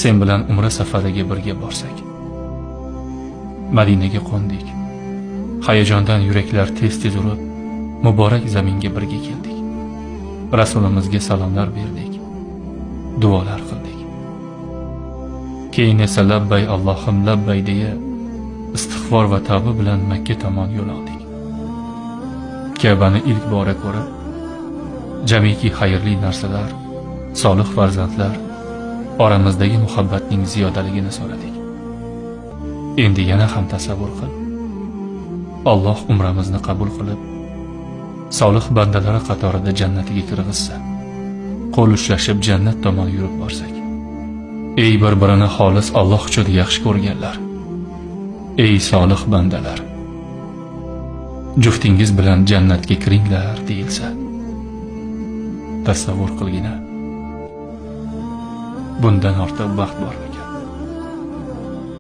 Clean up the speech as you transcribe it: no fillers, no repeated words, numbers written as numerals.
sen bilan umra safariga birga borsak. Madinaga qo'ndik. Hayajondan yuraklar tez-tez urib, muborak zaminga birga keldik. Rasulimizga salomlar berdik, duolar qildik. Keyin esa labbay Allohim labbay deya istig'for va tavba bilan Makka tomon yo'l oldik. Ka'bani ilk bora ko'rib, jamiki xayrli narsalar, solih farzandlar, oramizdagi muhabbatning ziyodaligini so'radik. Endi yana ham tasavvur qil. Alloh umramizni qabul qilib, solih bandalari qatorida jannatiga kirgizsa, qo'l ushlashib jannat tomon yurib borsak. Ey bir-birini xolis Alloh uchun yaxshi ko'rganlar, ey solih bandalar, juftingiz bilan jannatga kiringlar deyilsa, tasavvur qilgina. Bundan ortiq baxt bormi?